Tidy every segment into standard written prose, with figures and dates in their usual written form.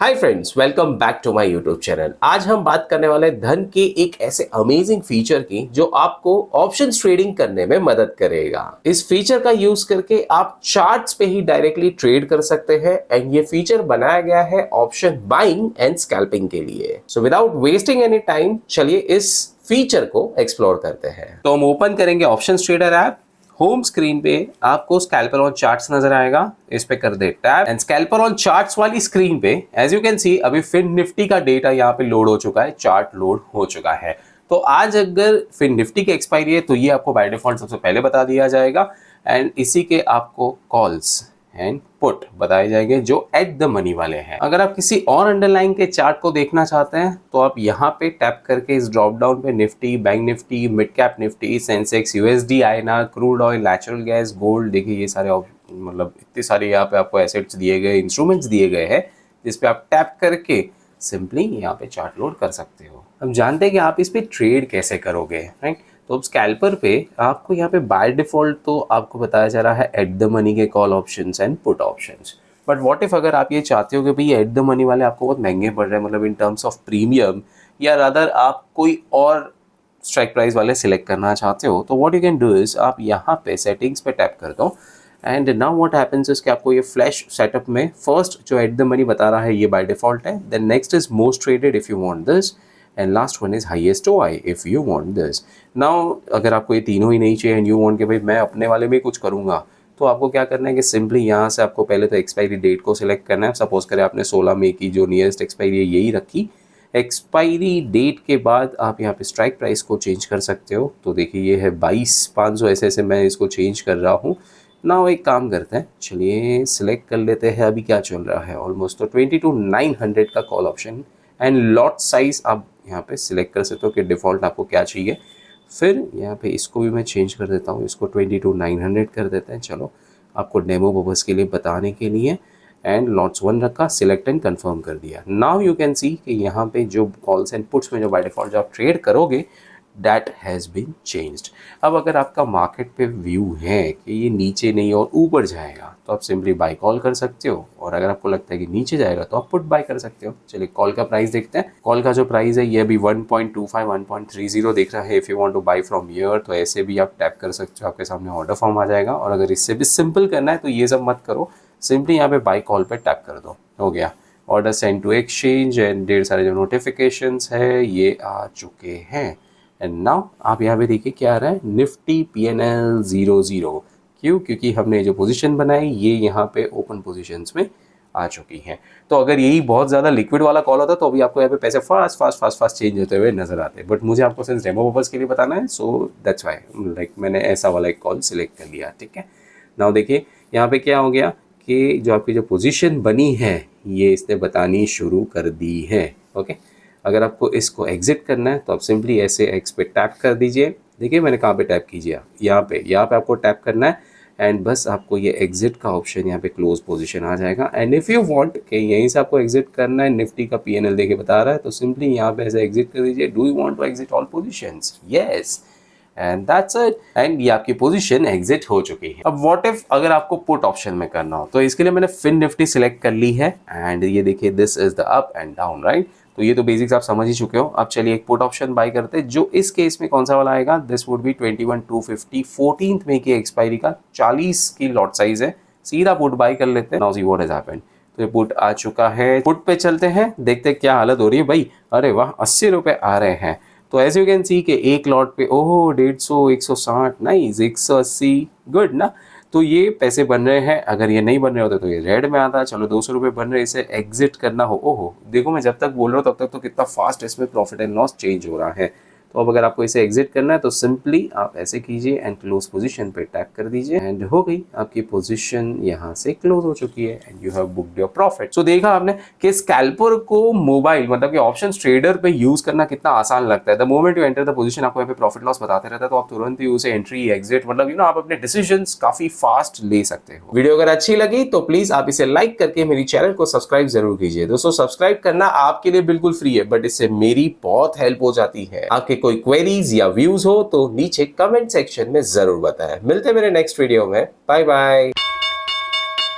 Hi friends, welcome back to my YouTube channel. आज हम बात करने वाले हैं धन के एक ऐसे अमेजिंग फीचर की जो आपको ऑप्शंस ट्रेडिंग करने में मदद करेगा। इस फीचर का यूज करके आप चार्ट्स पे ही डायरेक्टली ट्रेड कर सकते हैं एंड ये फीचर बनाया गया है ऑप्शन बाइंग एंड स्कैल्पिंग के लिए। So without wasting any time चलिए इस फीचर को एक्सप्लोर करते हैं। तो हम ओपन करेंगे options trader app. Home screen पे आपको स्कैल्पर ऑन चार्ट्स नजर आएगा, इस पे कर दे tap and scalper on charts वाली स्क्रीन पे एज यू कैन सी अभी फिन निफ्टी का डेटा यहाँ पे लोड हो चुका है, चार्ट लोड हो चुका है। तो आज अगर फिन निफ्टी की एक्सपायरी है तो ये आपको बाय डिफॉल्ट सबसे पहले बता दिया जाएगा एंड इसी के आपको कॉल्स एंड पुट बताए जाएंगे जो एट द मनी वाले हैं। अगर आप किसी और अंडरलाइन के चार्ट को देखना चाहते हैं तो आप यहाँ पे टैप करके इस ड्रॉप डाउन पे Nifty, bank Nifty, mid cap Nifty, Sensex, USD, INR, crude oil, natural gas, gold, देखिए ये सारे मतलब इतने सारे यहाँ पे आपको एसेट्स दिए गए, इंस्ट्रूमेंट्स दिए गए हैं जिसपे आप टैप करके सिंपली यहाँ पे चार्ट लोड कर सकते हो। अब जानते हैं कि आप इस पे ट्रेड कैसे करोगे, राइट? तो अब स्कैल्पर पे आपको यहाँ पे बाय डिफॉल्ट तो आपको बताया जा रहा है एट द मनी के call options and put options. But what if अगर आप ये चाहते हो कि भाई एट द मनी वाले आपको बहुत महंगे पड़ रहे हैं, मतलब इन टर्म्स ऑफ प्रीमियम, या रादर आप कोई और स्ट्राइक प्राइस वाले सिलेक्ट करना चाहते हो, तो what you can do is आप यहाँ पे सेटिंग्स पे टैप कर दो and now what happens is कि आपको ये फ्लैश सेटअप में फर्स्ट जो एट द मनी बता रहा है ये बाय डिफॉल्ट है, then next is most traded if you want this and last one is highest OI if you want this. Now अगर आपको ये तीनों ही नहीं चाहिए एंड यू वांट कि भाई मैं अपने वाले में कुछ करूंगा, तो आपको क्या करना है कि सिंपली यहाँ से आपको पहले तो एक्सपायरी डेट को सिलेक्ट करना है। सपोज करें आपने 16 मई की जो नियरेस्ट एक्सपायरी है यही रखी। एक्सपायरी डेट के बाद आप यहाँ पे स्ट्राइक प्राइस को चेंज कर सकते हो। तो देखिए ये है 22,500, ऐसे मैं इसको चेंज कर रहा हूँ। ना एक काम करते हैं, चलिए सिलेक्ट कर लेते हैं अभी क्या चल रहा है ऑलमोस्ट, तो 22,900 का call option and lot size आप यहाँ पे सिलेक्ट कर सकते हो कि डिफ़ॉल्ट आपको क्या चाहिए। फिर यहाँ पे इसको भी मैं चेंज कर देता हूँ, इसको 22,900 कर देते हैं। चलो आपको डेमो पर्पज़ के लिए बताने के लिए एंड लॉट्स 1 रखा, सिलेक्ट एंड कंफर्म कर दिया। नाउ यू कैन सी कि यहाँ पे जो कॉल्स एंड पुट्स में जो बाय डिफ़ॉल्ट जो आप ट्रेड करोगे दैट हैज़ बीन चेंज्ड। अब अगर आपका मार्केट पे व्यू है कि ये नीचे नहीं और ऊपर जाएगा तो आप सिंपली बाय कॉल कर सकते हो, और अगर आपको लगता है कि नीचे जाएगा तो आप पुट बाय कर सकते हो। चलिए कॉल का प्राइस देखते हैं। कॉल का जो प्राइस है ये अभी 1.25 1.30 दिख रहा है। If you want to buy from here तो ऐसे भी आप टैप कर सकते हो, आपके सामने ऑर्डर फॉर्म आ जाएगा। और अगर इससे भी सिंपल करना है तो ये सब मत करो, सिंपली यहाँ पे बाय कॉल पे टैप कर दो, हो गया। Order send to exchange and ढेर सारे जो नोटिफिकेशंस है ये आ चुके हैं। एंड नाउ आप यहाँ पे देखिए क्या आ रहा है, निफ्टी PNL 00। क्यों? क्योंकि हमने जो पोजीशन बनाई ये यहाँ पे ओपन पोजीशंस में आ चुकी हैं। तो अगर यही बहुत ज़्यादा लिक्विड वाला कॉल होता तो अभी आपको यहाँ पे पैसे फास्ट चेंज होते हुए नजर आते, बट मुझे आपको सिर्फ डेमो पर्पज़ के लिए बताना है, सो दैट्स वाई लाइक मैंने ऐसा वाला एक कॉल सिलेक्ट कर लिया, ठीक है। नाउ देखिए यहाँ पे क्या हो गया कि जो आपकी जो पोजीशन बनी है ये इसने बतानी शुरू कर दी है, ओके। अगर आपको इसको एग्जिट करना है तो आप सिंपली ऐसे एक्स पे टैप कर दीजिए। देखिए मैंने कहाँ पे टैप कीजिए, यहाँ पे आपको टैप करना है एंड बस आपको ये एग्जिट का ऑप्शन यहाँ पे क्लोज पोजीशन आ जाएगा। एंड इफ़ यू वांट कि यहीं से आपको एग्जिट करना है, निफ्टी का PNL देके बता रहा है, तो सिंपली यहाँ पे ऐसे एग्जिट कर दीजिए। Do you want to exit all positions? Yes, and that's it. And ये आपकी पोजीशन एग्जिट हो चुकी है। अब व्हाट इफ अगर आपको पुट ऑप्शन में करना हो, तो इसके लिए मैंने फिन निफ्टी सिलेक्ट कर ली है एंड ये देखिए this is the up and down, right? तो ये तो बेसिक्स आप समझ ही चुके हो। अब चलिए एक पुट ऑप्शन बाय करते हैं, जो इस केस में कौन सा वाला आएगा, दिस वुड बी 21,250 14th मई की एक्सपायरी का 40 की लॉट साइज है। सीधा पुट बाय कर लेते हैं। Now see what has happened. तो ये पुट आ चुका है, पुट पे चलते हैं, देखते हैं क्या हालत हो रही है भाई। अरे वाह, 80 रुपये आ रहे हैं। तो एज यू कैन सी कि एक लॉट पे ओहो 150, 160, नाइस, 180, गुड ना। तो ये पैसे बन रहे हैं। अगर ये नहीं बन रहे होते तो ये रेड में आता है। चलो 200 रुपये बन रहे, इसे एग्जिट करना हो, ओहो देखो मैं जब तक बोल रहा हूँ तब तक तो कितना फास्ट इसमें प्रॉफिट एंड लॉस चेंज हो रहा है। तो अब अगर आपको इसे एग्जिट करना है तो सिंपली आप ऐसे कीजिए एंड क्लोज पोजीशन पे टैप कर दीजिए एंड हो गई आपकी पोजीशन यहाँ से क्लोज हो चुकी है and you have booked your profit. So देखा आपने कि स्कैल्पर को मोबाइल मतलब कि ऑप्शन ट्रेडर पे यूज करना कितना आसान लगता है। The moment you enter the position आपको यहाँ पे प्रॉफिट लॉस बताते रहता है, तो आप तुरंत ही उसे एंट्री एग्जिट मतलब आप अपने डिसीजंस काफी फास्ट ले सकते हो। वीडियो अगर अच्छी लगी तो प्लीज आप इसे लाइक करके मेरी चैनल को सब्सक्राइब जरूर कीजिए। दोस्तों सब्सक्राइब करना आपके लिए बिल्कुल फ्री है, बट इससे मेरी बहुत हेल्प हो जाती है। आपके कोई क्वेरीज या व्यूज हो तो नीचे कमेंट सेक्शन में जरूर बताएं। मिलते हैं मेरे नेक्स्ट वीडियो में। Bye bye.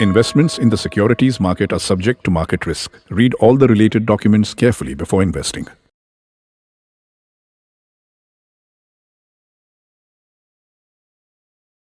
Investments in the securities market are subject to market risk. Read all the related documents carefully before investing.